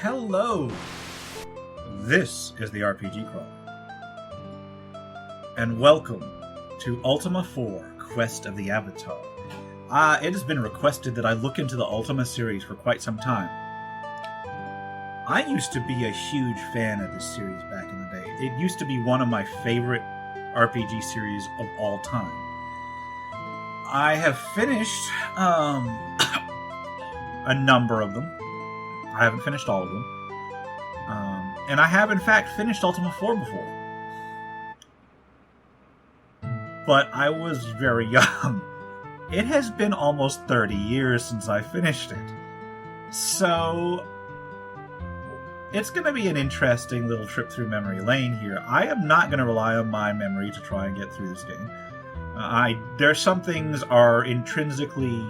Hello! This is the RPG Crawl. And welcome to Ultima IV, Quest of the Avatar. It has been requested that I look into the Ultima series for quite some time. I used to be a huge fan of this series back in the day. It used to be one of my favorite RPG series of all time. I have finished a number of them. I haven't finished all of them. And I have, in fact, finished Ultima IV before. But I was very young. It has been almost 30 years since I finished it. So, it's going to be an interesting little trip through memory lane here. I am not going to rely on my memory to try and get through this game. There's some things are intrinsically,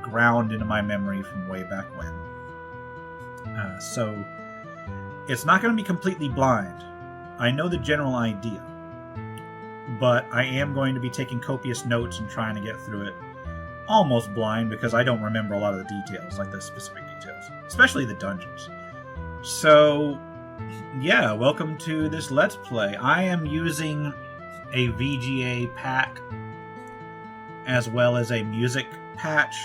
ground into my memory from way back when. So, it's not going to be completely blind. I know the general idea. But I am going to be taking copious notes and trying to get through it almost blind because I don't remember a lot of the details, like the specific details. Especially the dungeons. So, yeah, welcome to this Let's Play. I am using a VGA pack as well as a music patch.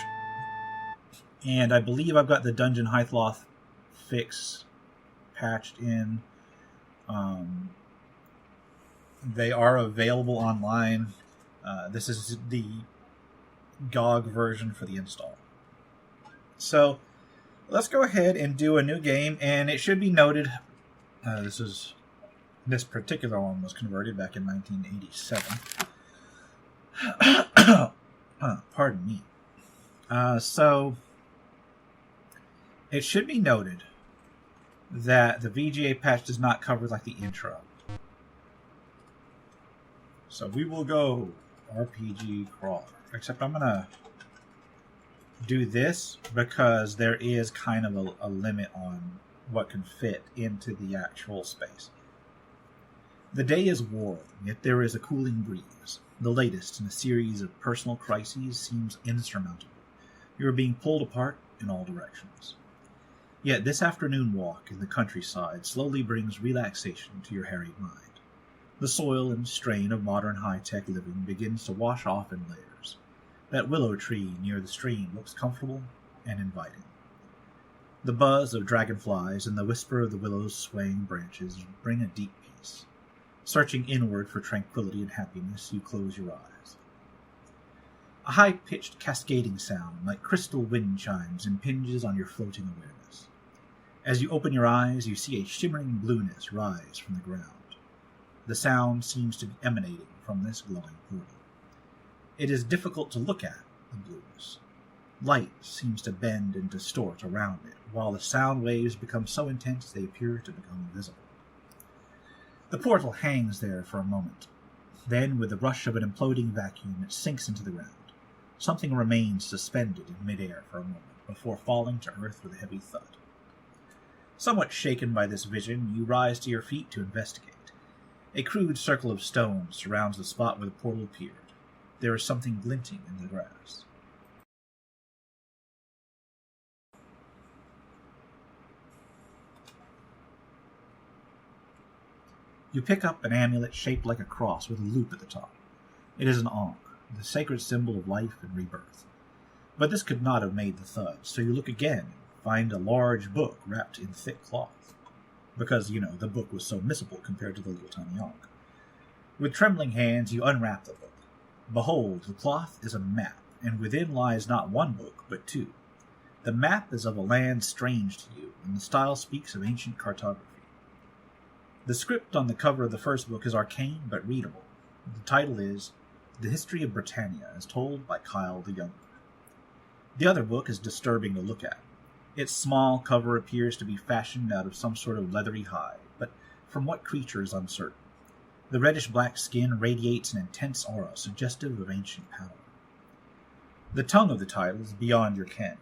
And I believe I've got the Dungeon Hythloth fix patched in. They are available online. This is the GOG version for the install. So, let's go ahead and do a new game, and it should be noted, this particular one was converted back in 1987. Pardon me. So, it should be noted that the VGA patch does not cover, the intro. So we will go RPG Crawler. Except I'm going to do this because there is kind of a limit on what can fit into the actual space. The day is warm, yet there is a cooling breeze. The latest in a series of personal crises seems insurmountable. You are being pulled apart in all directions. Yet this afternoon walk in the countryside slowly brings relaxation to your harried mind. The soil and strain of modern high-tech living begins to wash off in layers. That willow tree near the stream looks comfortable and inviting. The buzz of dragonflies and the whisper of the willow's swaying branches bring a deep peace. Searching inward for tranquility and happiness, you close your eyes. A high-pitched cascading sound, like crystal wind chimes, impinges on your floating awareness. As you open your eyes, you see a shimmering blueness rise from the ground. The sound seems to be emanating from this glowing portal. It is difficult to look at, the blueness. Light seems to bend and distort around it, while the sound waves become so intense they appear to become invisible. The portal hangs there for a moment. Then, with the rush of an imploding vacuum, it sinks into the ground. Something remains suspended in midair for a moment, before falling to earth with a heavy thud. Somewhat shaken by this vision, you rise to your feet to investigate. A crude circle of stone surrounds the spot where the portal appeared. There is something glinting in the grass. You pick up an amulet shaped like a cross with a loop at the top. It is an ankh, the sacred symbol of life and rebirth. But this could not have made the thud, so you look again and find a large book wrapped in thick cloth. Because, the book was so missable compared to the little tiny ankh. With trembling hands, you unwrap the book. Behold, the cloth is a map, and within lies not one book, but two. The map is of a land strange to you, and the style speaks of ancient cartography. The script on the cover of the first book is arcane but readable. The title is The History of Britannia, as told by Kyle the Younger. The other book is disturbing to look at. Its small cover appears to be fashioned out of some sort of leathery hide, but from what creature is uncertain. The reddish-black skin radiates an intense aura suggestive of ancient power. The tongue of the title is beyond your ken.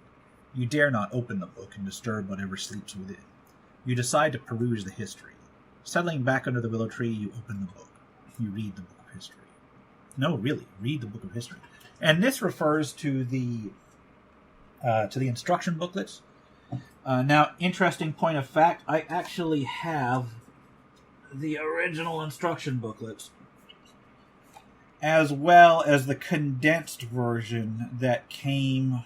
You dare not open the book and disturb whatever sleeps within. You decide to peruse the history. Settling back under the willow tree, you open the book. You read the book of history. No, really, read the book of history. And this refers to the instruction booklets Now, interesting point of fact, I actually have the original instruction booklets, as well as the condensed version that came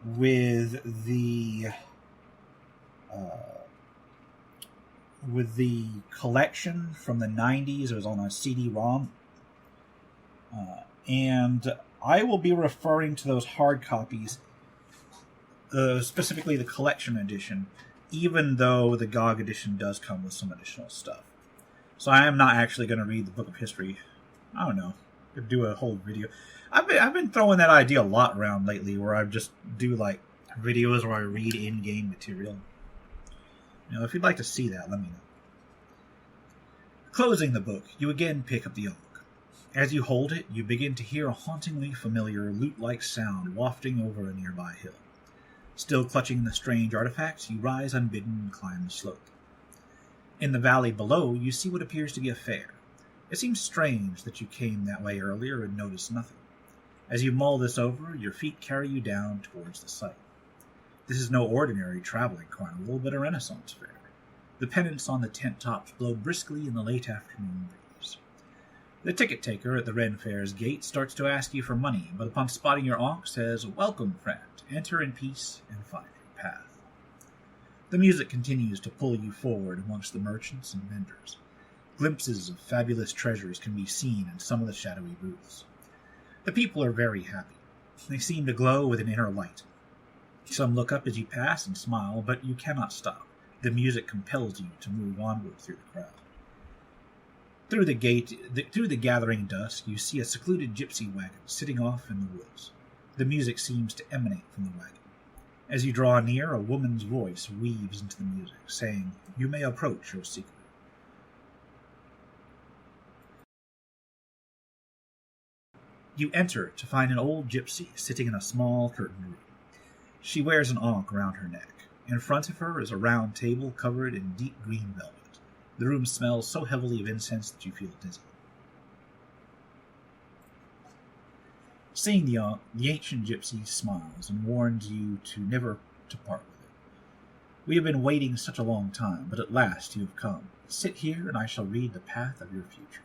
with the collection from the 90s. It was on a CD-ROM. And I will be referring to those hard copies, specifically the collection edition, even though the GOG edition does come with some additional stuff. So I am not actually going to read the Book of History. I don't know. Could do a whole video. I've been throwing that idea a lot around lately, where I just do like videos where I read in-game material. If you'd like to see that, let me know. Closing the book, you again pick up the Ankh. As you hold it, you begin to hear a hauntingly familiar lute-like sound wafting over a nearby hill. Still clutching the strange artifacts, you rise unbidden and climb the slope. In the valley below, you see what appears to be a fair. It seems strange that you came that way earlier and noticed nothing. As you mull this over, your feet carry you down towards the site. This is no ordinary traveling carnival, but a Renaissance fair. The pennants on the tent tops blow briskly in the late afternoon breeze. The ticket taker at the Ren Fair's gate starts to ask you for money, but upon spotting your Ankh says, "Welcome, friend. Enter in peace and find your path." The music continues to pull you forward amongst the merchants and vendors. Glimpses of fabulous treasures can be seen in some of the shadowy booths. The people are very happy. They seem to glow with an inner light. Some look up as you pass and smile, but you cannot stop. The music compels you to move onward through the crowd. Through the gathering dusk, you see a secluded gypsy wagon sitting off in the woods. The music seems to emanate from the wagon. As you draw near, a woman's voice weaves into the music, saying, "You may approach your secret." You enter to find an old gypsy sitting in a small curtained room. She wears an ankh around her neck. In front of her is a round table covered in deep green velvet. The room smells so heavily of incense that you feel dizzy. Seeing the ankh, the ancient gypsy smiles and warns you to never to part with it. "We have been waiting such a long time, but at last you have come. Sit here, and I shall read the path of your future."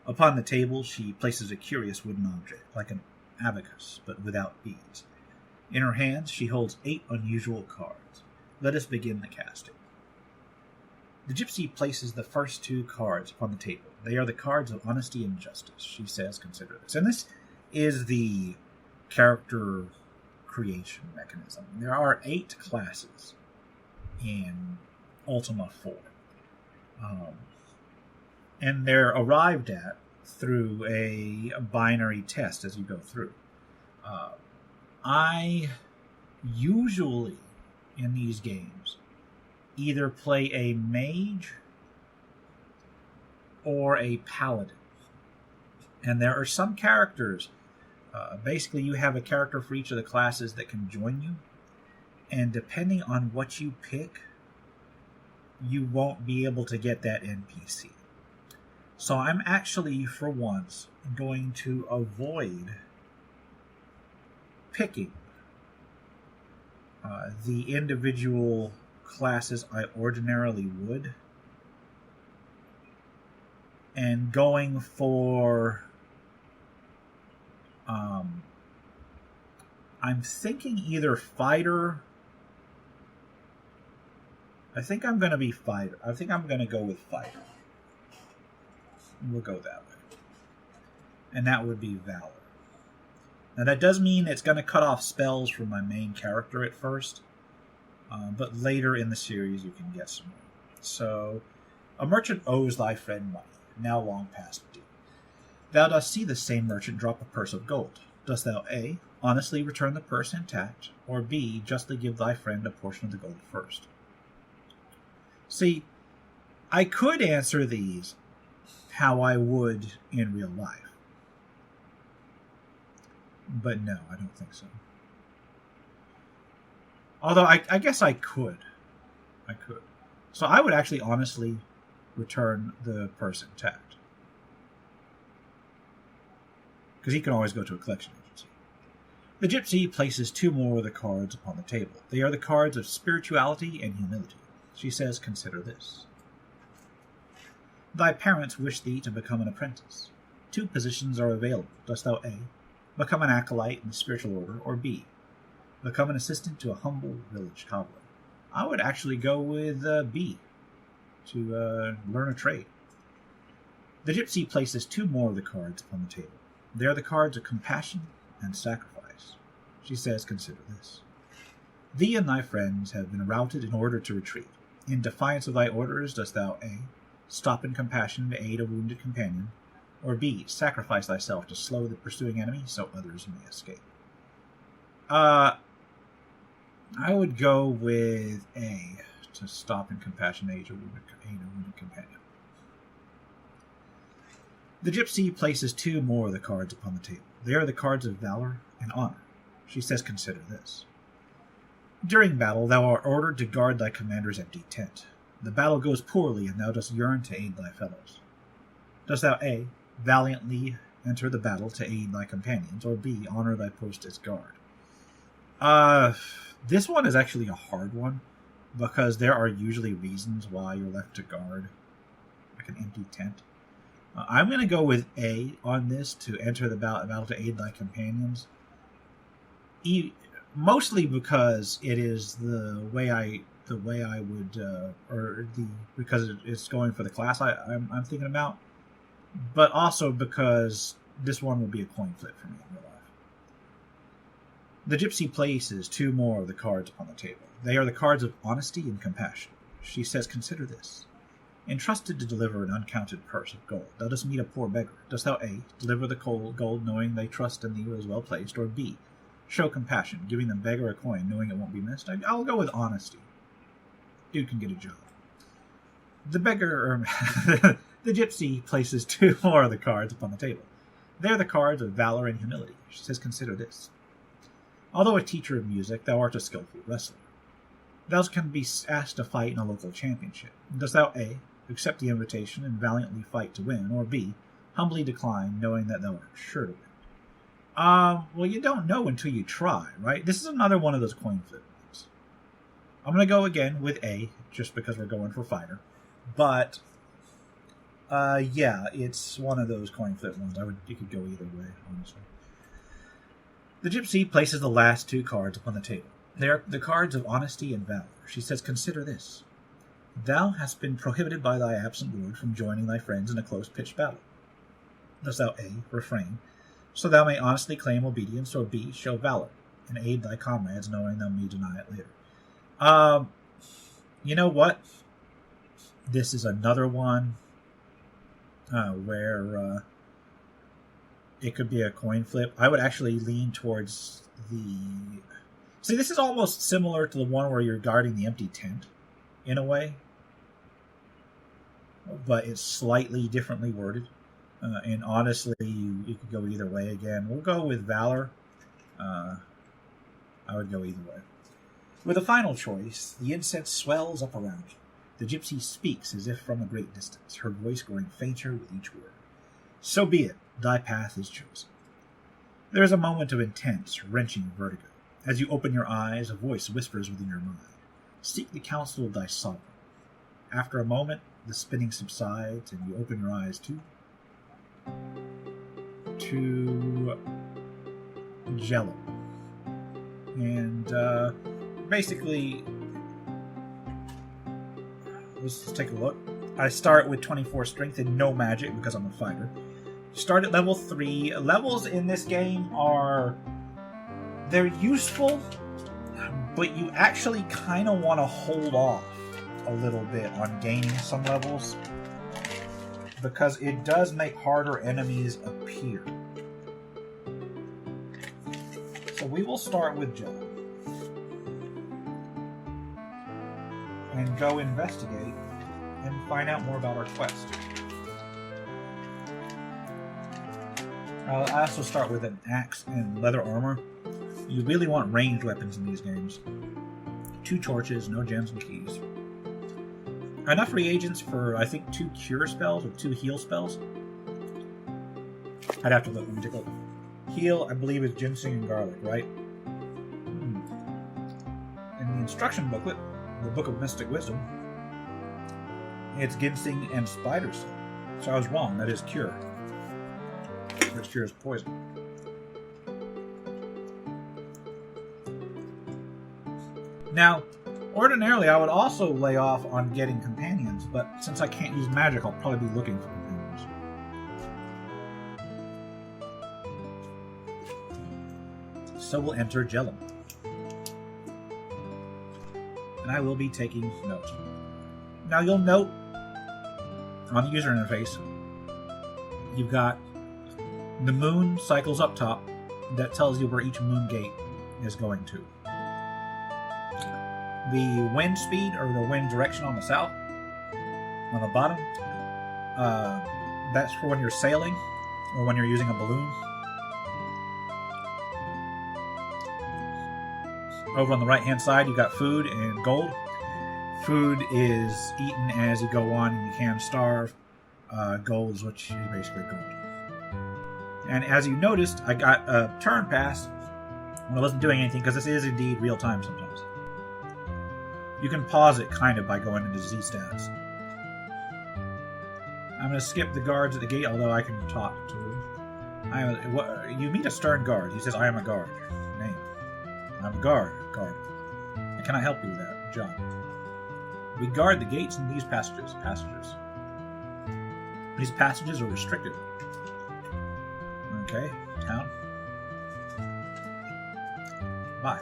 Upon the table, she places a curious wooden object, like an abacus, but without beads. In her hands, she holds 8 unusual cards. Let us begin the casting. The gypsy places the first 2 cards upon the table. They are the cards of honesty and justice. She says, "Consider this." And this is the character creation mechanism. There are 8 classes in Ultima IV. And they're arrived at through a binary test as you go through. I usually, in these games, either play a mage or a paladin. And there are some characters, basically you have a character for each of the classes that can join you, and depending on what you pick, you won't be able to get that NPC. So I'm actually, for once, going to avoid picking the individual classes I ordinarily would, and going for I'm thinking either fighter. I think I'm going to be fighter. I think I'm going to go with fighter. We'll go that way. And that would be Valor. Now that does mean it's going to cut off spells from my main character at first. But later in the series you can get some more. So, a merchant owes thy friend money, now long past due. Thou dost see the same merchant drop a purse of gold. Dost thou A, honestly return the purse intact, or B, justly give thy friend a portion of the gold first? See, I could answer these how I would in real life. But no, I don't think so. Although I guess I could. I could. So I would actually honestly return the purse intact. Because he can always go to a collection agency. The gypsy places 2 more of the cards upon the table. They are the cards of spirituality and humility. She says, consider this. Thy parents wish thee to become an apprentice. 2 positions are available. Dost thou A, become an acolyte in the spiritual order, or B, become an assistant to a humble village cobbler? I would actually go with B, to learn a trade. The gypsy places 2 more of the cards upon the table. They are the cards of compassion and sacrifice. She says, consider this. Thee and thy friends have been routed in order to retreat. In defiance of thy orders, dost thou A, stop in compassion to aid a wounded companion, or B, sacrifice thyself to slow the pursuing enemy so others may escape? I would go with A, to stop in compassion to aid a wounded companion. The gypsy places 2 more of the cards upon the table. They are the cards of valor and honor. She says, consider this. During battle, thou art ordered to guard thy commander's empty tent. The battle goes poorly, and thou dost yearn to aid thy fellows. Dost thou A, valiantly enter the battle to aid thy companions, or B, honor thy post as guard? This one is actually a hard one, because there are usually reasons why you're left to guard, like an empty tent. I'm going to go with A on this, to enter the battle to aid thy companions. Mostly because it is the way I would, because it's going for the class I'm thinking about, but also because this one will be a coin flip for me in real life. The gypsy places 2 more of the cards upon the table. They are the cards of honesty and compassion. She says, consider this. Entrusted to deliver an uncounted purse of gold, thou dost meet a poor beggar. Dost thou A, deliver the gold knowing they trust in thee was well placed, or B, show compassion, giving the beggar a coin knowing it won't be missed? I'll go with honesty. Dude can get a job. The gypsy places 2 more of the cards upon the table. They are the cards of valor and humility. She says, consider this. Although a teacher of music, thou art a skillful wrestler. Thou can be asked to fight in a local championship. Dost thou A, accept the invitation and valiantly fight to win, or B, humbly decline, knowing that thou art sure to win? Well, you don't know until you try, right? This is another one of those coin flip ones. I'm going to go again with A, just because we're going for fighter. But, yeah, it's one of those coin flip ones. You could go either way, honestly. The gypsy places the last 2 cards upon the table. They are the cards of honesty and valor. She says, consider this. Thou hast been prohibited by thy absent lord from joining thy friends in a close-pitched battle. Dost thou A, refrain, so thou may honestly claim obedience, or B, show valor, and aid thy comrades, knowing thou may deny it later? You know what? This is another one where it could be a coin flip. I would actually lean towards the... See, this is almost similar to the one where you're guarding the empty tent, in a way. But it's slightly differently worded. And honestly, you could go either way again. We'll go with Valor. I would go either way. With a final choice, the incense swells up around you. The gypsy speaks as if from a great distance, her voice growing fainter with each word. So be it, thy path is chosen. There is a moment of intense, wrenching vertigo. As you open your eyes, a voice whispers within your mind, seek the counsel of thy sovereign. After a moment, the spinning subsides, and you open your eyes to Jello. And basically, let's take a look. I start with 24 strength and no magic because I'm a fighter. Start at level 3. Levels in this game they're useful, but you actually kind of want to hold off a little bit on gaining some levels because it does make harder enemies appear. So we will start with Joe and go investigate and find out more about our quest. I also start with an axe and leather armor. You really want ranged weapons in these games. 2 torches, no gems and keys. Enough reagents for, I think, 2 cure spells or 2 heal spells. I'd have to look. Let me take a look. Heal, I believe, is ginseng and garlic, right? In the instruction booklet, the Book of Mystic Wisdom, it's ginseng and spider silk. So I was wrong. That is cure. Which cures poison. Now, ordinarily, I would also lay off on getting companions, but since I can't use magic, I'll probably be looking for companions. So we'll enter Jellum. And I will be taking notes. Now you'll note on the user interface, you've got the moon cycles up top that tells you where each moon gate is going to. The wind speed or the wind direction on the south, on the bottom, that's for when you're sailing or when you're using a balloon. Over on the right hand side, you've got food and gold. Food is eaten as you go on and you can starve. Gold is what you basically gold. And as you noticed, I got a turn pass when I wasn't doing anything because this is indeed real time sometimes. You can pause it kind of by going into Z stats. I'm going to skip the guards at the gate, although I can talk to him. You meet a stern guard. He says, I am a guard. Name. I'm a guard. Guard. I cannot help you with that. Job. We guard the gates in these passages. These passages are restricted. Okay. Town. Bye.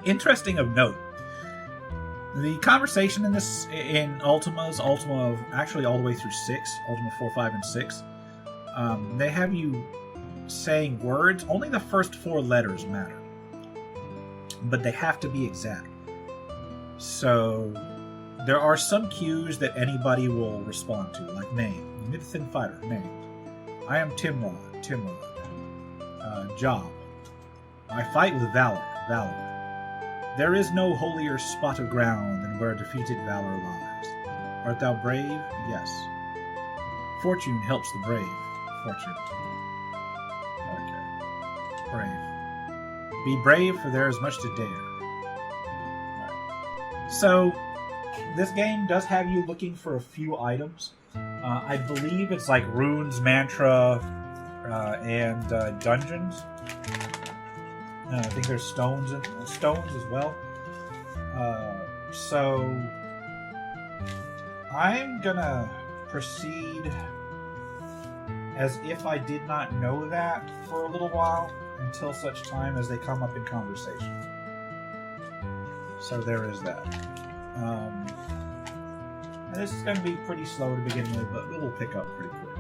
Interesting of note, the conversation in Ultima actually all the way through 6, Ultima 4, 5, and 6, they have you saying words. Only the first 4 letters matter, but they have to be exact. So there are some cues that anybody will respond to, like name. Mythin fighter, name. I am Timrod. Job. I fight with valor. There is no holier spot of ground than where defeated valor lies. Art thou brave? Yes. Fortune helps the brave. Fortune. Okay. Brave. Be brave, for there is much to dare. Right. So, this game does have you looking for a few items. I believe it's like runes, mantra, and dungeons. I think there's stones as well. So I'm gonna proceed as if I did not know that for a little while until such time as they come up in conversation. So there is that. And this is going to be pretty slow to begin with, but it will pick up pretty quick.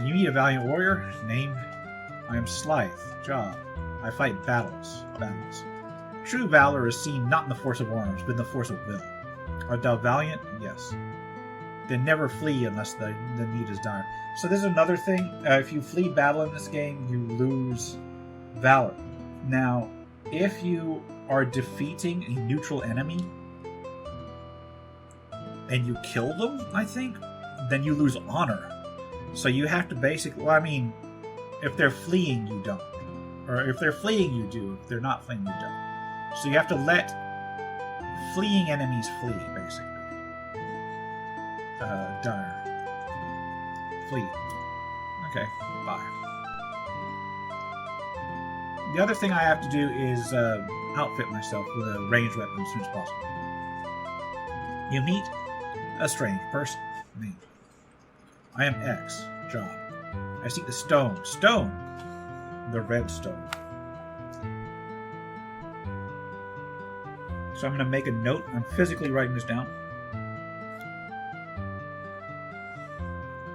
You meet a valiant warrior. Name. I am Slythe. Job. I fight battles. True valor is seen not in the force of arms, but in the force of will. Art thou valiant? Yes. Then never flee unless the need is dire. So this is another thing. If you flee battle in this game, you lose valor. Now, if you are defeating a neutral enemy and you kill them, I think, then you lose honor. So you have to basically... Well, I mean... If they're fleeing, you don't. Or if they're fleeing, you do. If they're not fleeing, you don't. So you have to let fleeing enemies flee, basically. Dire. Flee. Okay, bye. The other thing I have to do is outfit myself with a ranged weapon as soon as possible. You meet a strange person. Me. I am X. Job. I seek the stone. Stone! The red stone. So I'm going to make a note. I'm physically writing this down.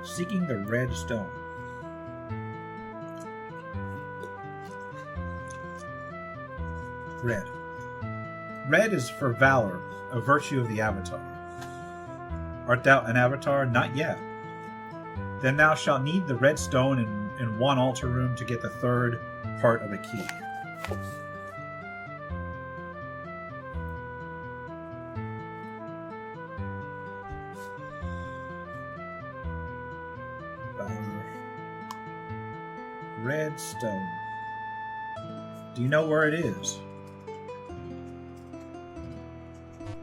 Seeking the red stone. Red. Red is for valor, a virtue of the avatar. Art thou an avatar? Not yet. Then thou shalt need the red stone in one altar room to get the third part of a key. red stone. Do you know where it is?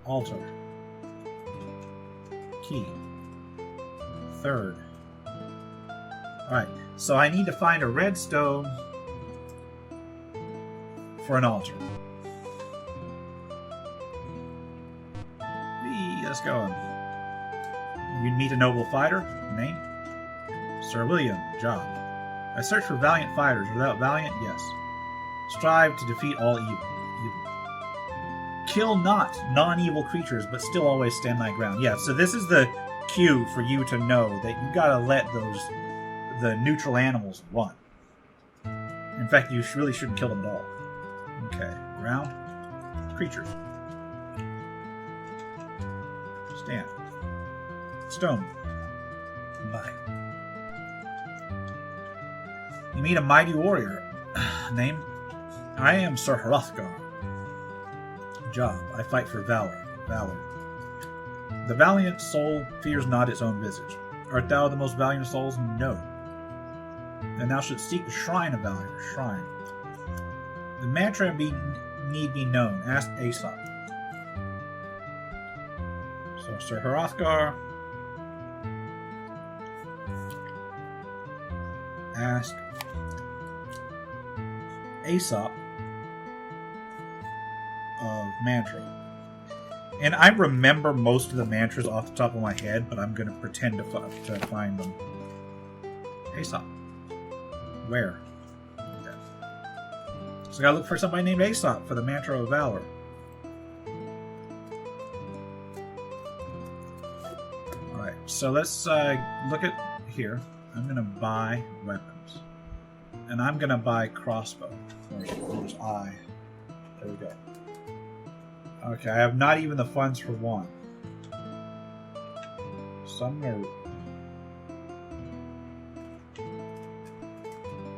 Altar. Key. Third. Alright, so I need to find a red stone for an altar. Let's go. You meet a noble fighter. Name? Sir William. Job. I search for valiant fighters. Without valiant, yes. Strive to defeat all evil. Kill not non-evil creatures, but still always stand thy ground. Yeah, so this is the cue for you to know that you gotta let the neutral animals run. In fact, you really shouldn't kill them at all. Okay, ground. Creatures. Stand. Stone. Bye. You meet a mighty warrior. Name? I am Sir Hrothgar. Job. I fight for valor. Valor. The valiant soul fears not its own visage. Art thou the most valiant of souls? No. And thou shouldst seek the shrine of valor. Shrine. The mantra need be known. Ask Aesop. So Sir Hrothgar. Ask Aesop of mantra. And I remember most of the mantras off the top of my head, but I'm going to pretend to find them. Aesop. Where? Okay. So I gotta look for somebody named Aesop for the mantra of valor. Alright, so let's look at here. I'm going to buy weapons. And I'm going to buy crossbow. Where's I? There we go. Okay, I have not even the funds for one. So I'm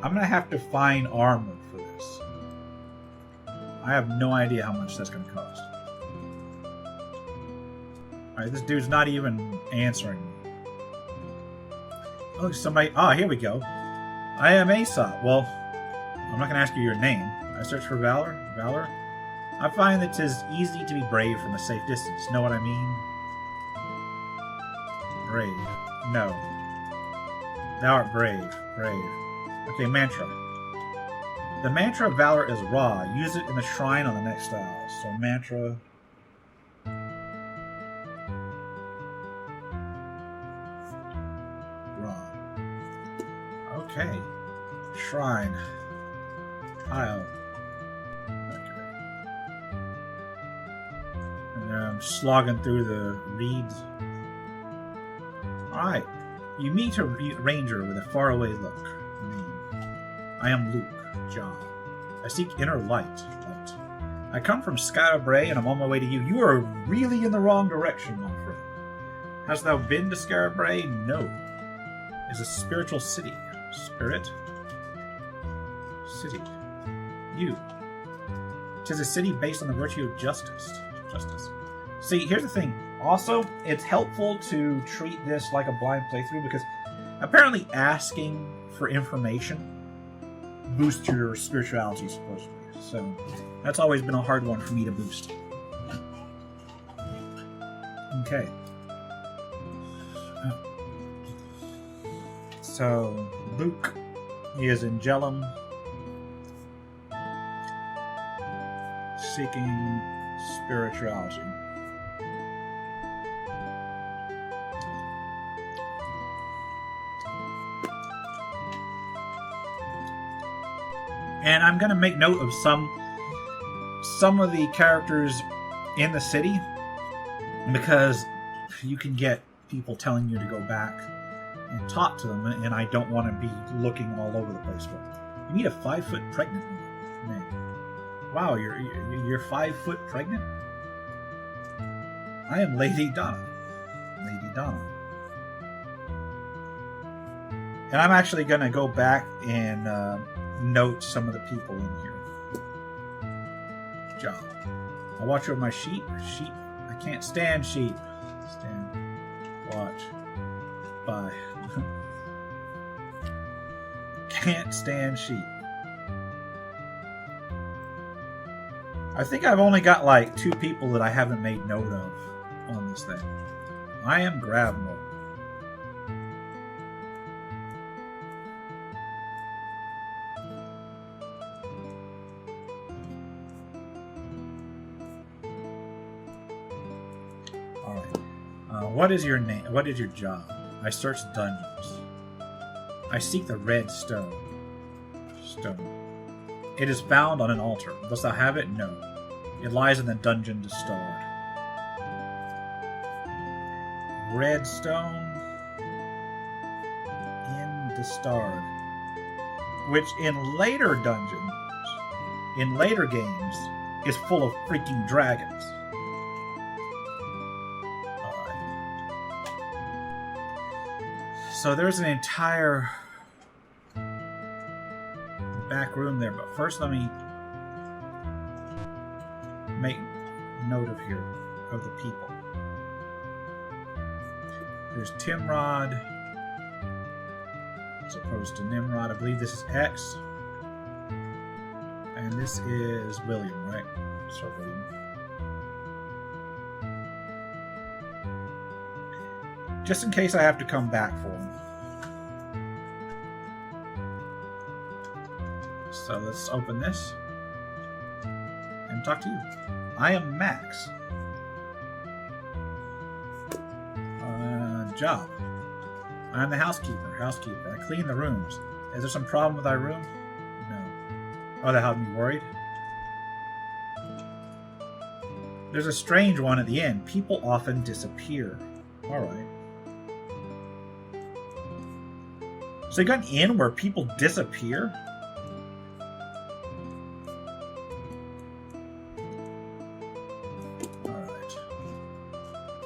gonna have to find armor for this. I have no idea how much that's gonna cost. Alright, this dude's not even answering me. Oh, somebody... Ah, here we go. I am Aesop. Well, I'm not gonna ask you your name. I search for valor. Valor? I find that 'tis easy to be brave from a safe distance. Know what I mean? Brave. No. Thou art brave. Brave. Okay, mantra. The mantra of valor is Ra. Use it in the shrine on the next tile. So mantra... Ra. Okay. Shrine. Tile. I'm slogging through the reeds. Alright. You meet a ranger with a faraway look. I am Luke. John. I seek inner light. I come from Scarabray and I'm on my way to you. You are really in the wrong direction, my friend. Hast thou been to Scarabray? No. It's a spiritual city. Spirit? City. You. 'Tis a city based on the virtue of justice. Justice. See, here's the thing. Also, it's helpful to treat this like a blind playthrough because apparently asking for information boosts your spirituality, supposedly. So, that's always been a hard one for me to boost. Okay. So, Luke is in Jellum, seeking spirituality. And I'm going to make note of some of the characters in the city because you can get people telling you to go back and talk to them, and I don't want to be looking all over the place for them. You meet a 5-foot pregnant man. Wow, you're 5 foot pregnant? I am Lady Donna. Lady Donna. And I'm actually going to go back and note some of the people in here. Job. I watch over my sheep. Sheep. I can't stand sheep. Stand. Watch. Bye. Can't stand sheep. I think I've only got like 2 people that I haven't made note of on this thing. I am grab mode. Alright. What is your name? What is your job? I search dungeons. I seek the red stone. It is found on an altar. Dost thou have it? No. It lies in the dungeon to starred. Red stone in the starred. Which in later dungeons, in later games, is full of freaking dragons. Alright. So there's an entire back room there, but first let me make note of here of the people. There's Timrod as opposed to Nimrod. I believe this is X, and this is William, right? Sir William. Just in case I have to come back for him. So let's open this and talk to you. I am Max. Job. I'm the housekeeper. I clean the rooms. Is there some problem with our room? No. Oh, that had me worried. There's a strange one at the end. People often disappear. Alright. So you got an inn where people disappear?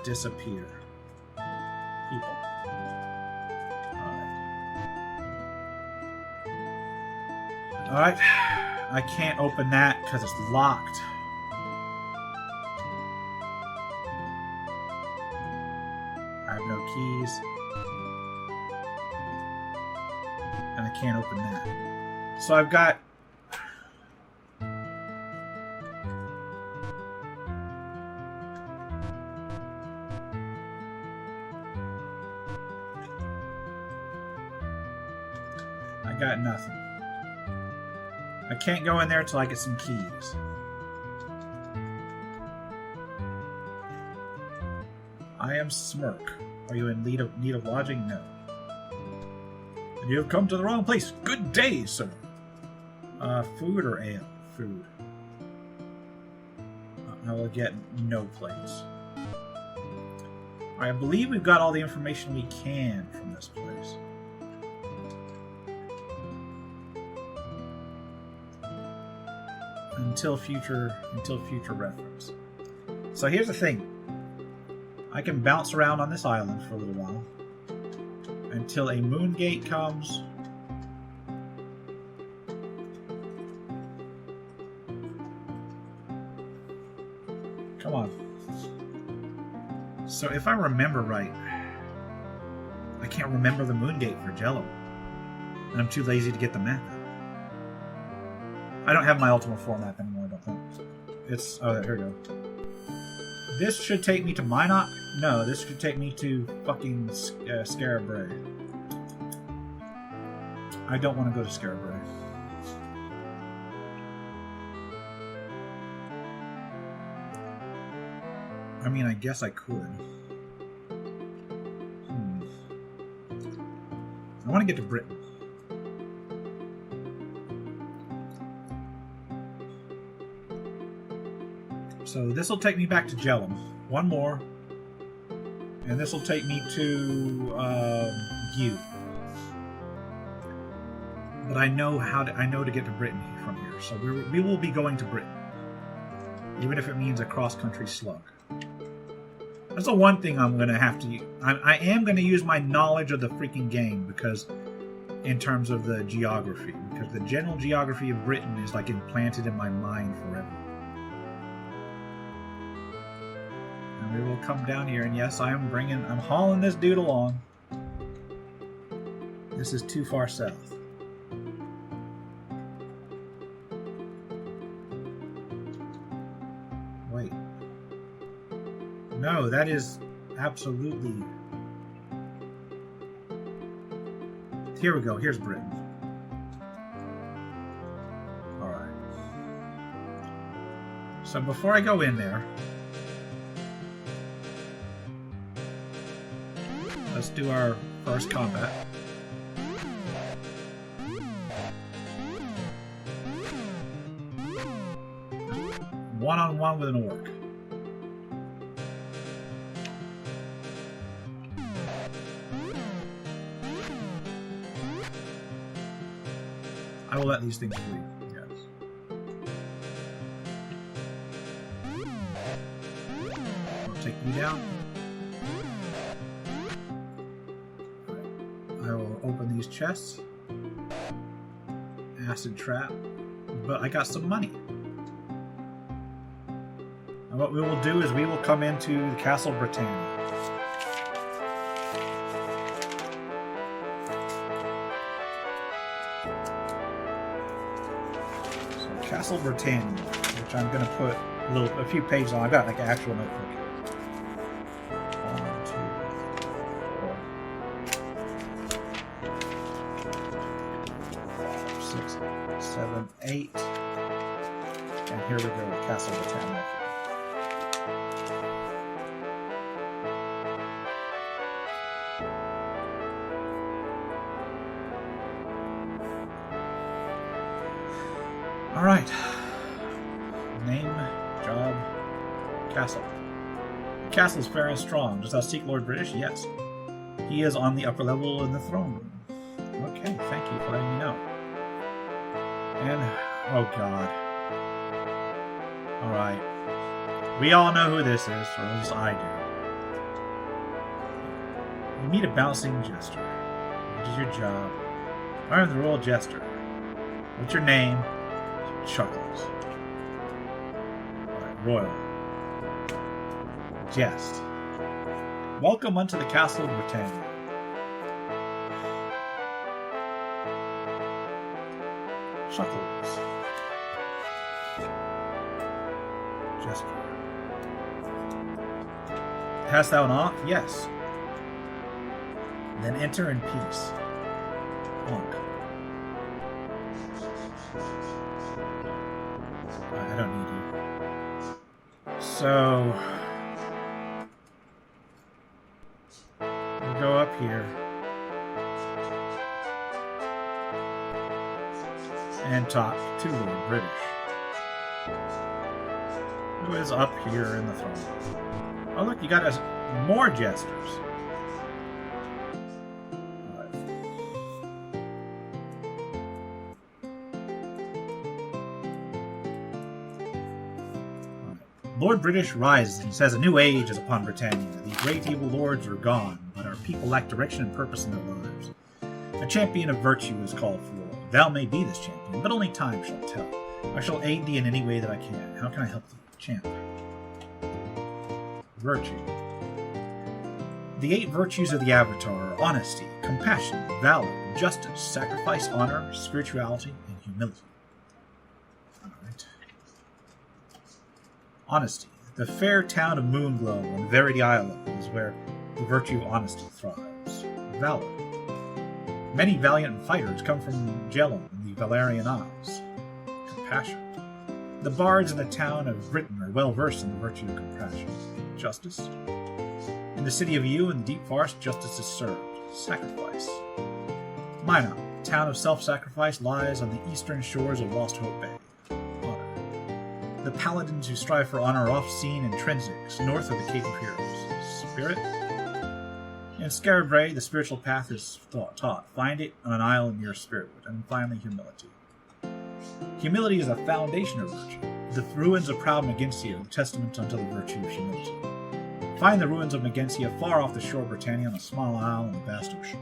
Disappear. People. Alright. I can't open that because it's locked. I have no keys. And I can't open that. So I've got... got nothing. I can't go in there until I get some keys. I am Smirk. Are you in need of lodging? No. You have come to the wrong place. Good day, sir. Food or ale? Food. I will get no plates. I believe we've got all the information we can from this place. Until future reference. So here's the thing. I can bounce around on this island for a little while until a moon gate comes. Come on. So if I remember right, I can't remember the moon gate for Jello. And I'm too lazy to get the map out. I don't have my Ultima IV map anymore, I don't think. It's... oh, here we go. This should take me to Minot? No, this should take me to fucking Scarabray. I don't want to go to Scarabray. I mean, I guess I could. I want to get to Britain. So this will take me back to Jellum. One more. And this will take me to Gu. But I know to get to Britain from here. So we will be going to Britain. Even if it means a cross-country slug. That's the one thing I'm going to have to... I am going to use my knowledge of the freaking game, because... in terms of the geography. Because the general geography of Britain is like implanted in my mind forever. And we will come down here, and yes, I'm hauling this dude along. This is too far south. No, that is absolutely... Here we go. Here's Britain. Alright. So before I go in there, let's do our first combat. One-on-one with an orc. I will let these things flee. Yes. I'll take you down. I will open these chests. Acid trap. But I got some money. And what we will do is we will come into the Castle Britannia. Castle Britannia, which I'm going to put a few pages on. I've got like an actual notebook here. 1, 2, 4, 5, 6, 7, 8. And here we go with Castle Britannia. Alright. Name, job, castle. The castle is fair and strong. Does thou seek Lord British? Yes. He is on the upper level in the throne room. Okay, thank you for letting me know. And, oh god. Alright. We all know who this is, or at least I do. You meet a bouncing jester. What is your job? I am the royal jester. What's your name? Chuckles. Right, royal. Jest. Welcome unto the Castle of Britannia. Chuckles. Jester. Hast thou an off? Yes. Then enter in peace. Honk. I don't need you. So we'll go up here and talk to Lord British, who is up here in the throne. Oh look, you got us more jesters. Lord British rises and says a new age is upon Britannia. The great evil lords are gone, but our people lack direction and purpose in their lives. A champion of virtue is called for. Thou may be this champion, but only time shall tell. I shall aid thee in any way that I can. How can I help thee, champ? Virtue. The 8 virtues of the Avatar are honesty, compassion, valor, justice, sacrifice, honor, spirituality, and humility. Honesty. The fair town of Moonglow on Verity Island is where the virtue of honesty thrives. Valor. Many valiant fighters come from Jellum in the Valerian Isles. Compassion. The bards in the town of Britain are well versed in the virtue of compassion. Justice. In the city of Yu in the deep forest, justice is served. Sacrifice. Minot. Town of self-sacrifice lies on the eastern shores of Lost Hope Bay. The paladins who strive for honor are oft seen in Trinsics, north of the Cape of Heroes. Spirit. In Scarab Ray, the spiritual path is taught. Find it on an isle near Spiritwood. And finally, humility. Humility is a foundation of virtue. The ruins of proud Megencia, a testament unto the virtue of humility. Find the ruins of Megencia far off the shore of Britannia on a small isle in the vast ocean.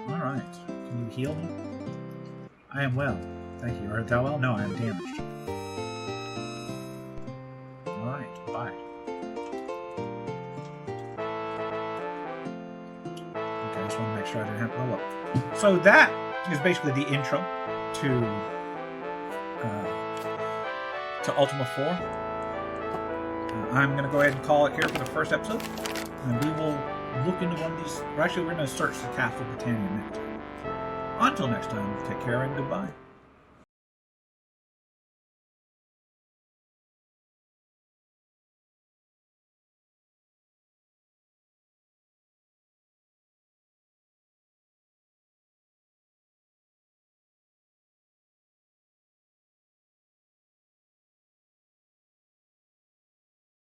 Alright. Can you heal me? I am well. Thank you. Art thou well? No, I am damaged. Alright, bye. Okay, I just want to make sure I didn't have to level up. So that is basically the intro to Ultima 4. I'm going to go ahead and call it here for the first episode. And we will look into one of these. Or actually, we're going to search the Castle Britannia next time. Until next time, take care and goodbye.